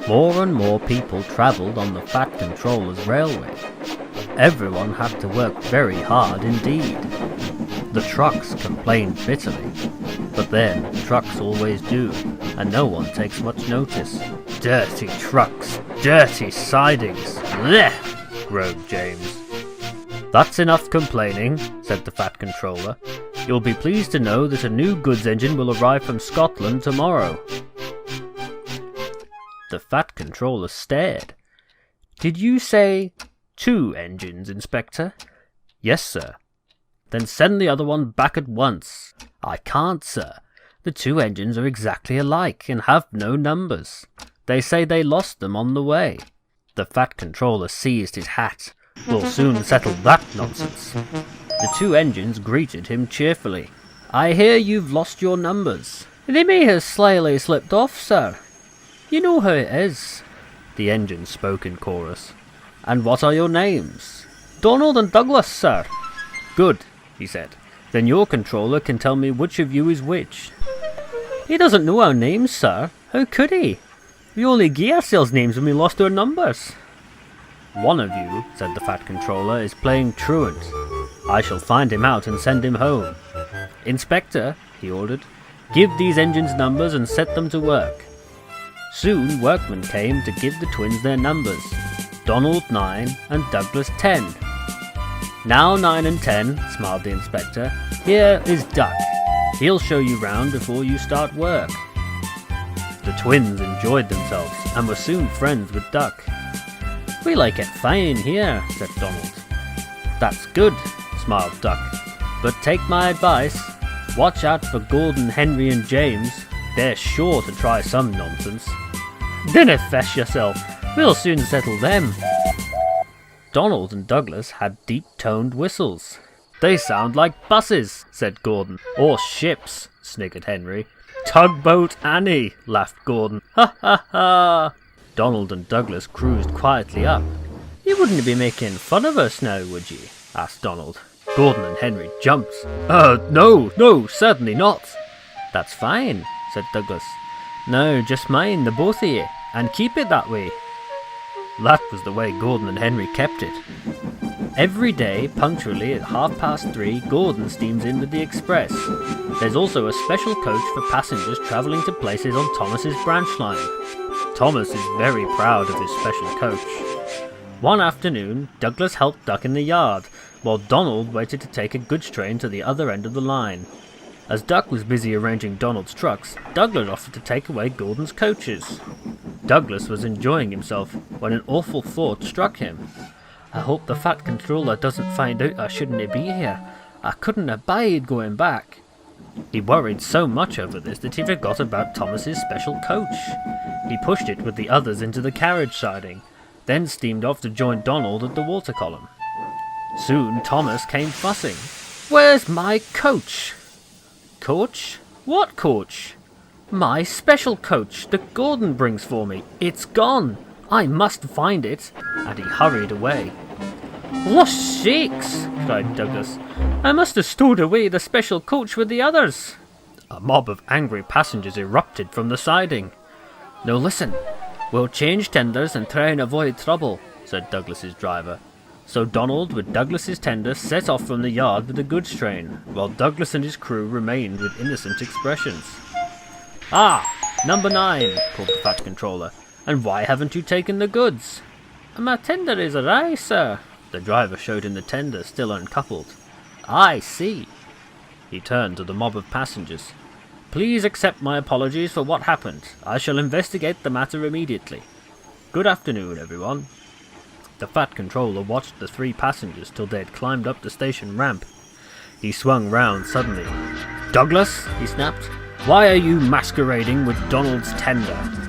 More and more people travelled on the Fat Controller's railway. Everyone had to work very hard indeed. The trucks complained bitterly, but then trucks always do, and no one takes much notice. Dirty trucks, dirty sidings, bleh, groaned James. That's enough complaining, said the Fat Controller. You'll be pleased to know that a new goods engine will arrive from Scotland tomorrow. The Fat Controller stared. Did you say 2 engines, Inspector? Yes, sir. Then send the other one back at once. I can't, sir. The 2 engines are exactly alike and have no numbers. They say they lost them on the way. The Fat Controller seized his hat. We'll soon settle that nonsense. The 2 engines greeted him cheerfully. I hear you've lost your numbers. They may have slyly slipped off, sir. You know how it is. The engines spoke in chorus. And what are your names? Donald and Douglas, sir. Good, he said. Then your controller can tell me which of you is which. He doesn't know our names, sir. How could he? We only gave ourselves names when we lost our numbers. One of you, said the Fat Controller, is playing truant. I shall find him out and send him home. Inspector, he ordered, give these engines numbers and set them to work. Soon workmen came to give the twins their numbers. Donald 9 and Douglas 10. Now 9 and 10, smiled the inspector. Here is Duck. He'll show you round before you start work. The twins enjoyed themselves and were soon friends with Duck. We like it fine here, said Donald. That's good, smiled Duck. But take my advice. Watch out for Gordon, Henry and James. They're sure to try some nonsense. Dinna fesh yourself. We'll soon settle them. Donald and Douglas had deep-toned whistles. They sound like buses, said Gordon. Or ships, sniggered Henry. Tugboat Annie, laughed Gordon. Ha ha ha! Donald and Douglas cruised quietly up. You wouldn't be making fun of us now, would you? Asked Donald. Gordon and Henry jumped. No, certainly not. That's fine, said Douglas. No, just mind the both of you, and keep it that way. That was the way Gordon and Henry kept it. Every day, punctually at 3:30, Gordon steams in with the express. There's also a special coach for passengers travelling to places on Thomas's branch line. Thomas is very proud of his special coach. One afternoon, Douglas helped Duck in the yard, while Donald waited to take a goods train to the other end of the line. As Duck was busy arranging Donald's trucks, Douglas offered to take away Gordon's coaches. Douglas was enjoying himself when an awful thought struck him. I hope the Fat Controller doesn't find out I shouldn't be here. I couldn't abide going back. He worried so much over this that he forgot about Thomas's special coach. He pushed it with the others into the carriage siding, then steamed off to join Donald at the water column. Soon Thomas came fussing. Where's my coach? Coach? What coach? My special coach that Gordon brings for me. It's gone. I must find it. And he hurried away. Lost sakes, cried Douglas. I must have stowed away the special coach with the others. A mob of angry passengers erupted from the siding. Now listen, we'll change tenders and try and avoid trouble, said Douglas's driver. So Donald, with Douglas's tender, set off from the yard with the goods train, while Douglas and his crew remained with innocent expressions. Ah, number 9, called the Fat Controller. And why haven't you taken the goods? My tender is awry, sir. The driver showed him the tender, still uncoupled. I see. He turned to the mob of passengers. Please accept my apologies for what happened. I shall investigate the matter immediately. Good afternoon, everyone. The Fat Controller watched the 3 passengers till they had climbed up the station ramp. He swung round suddenly. Douglas, he snapped, why are you masquerading with Donald's tender?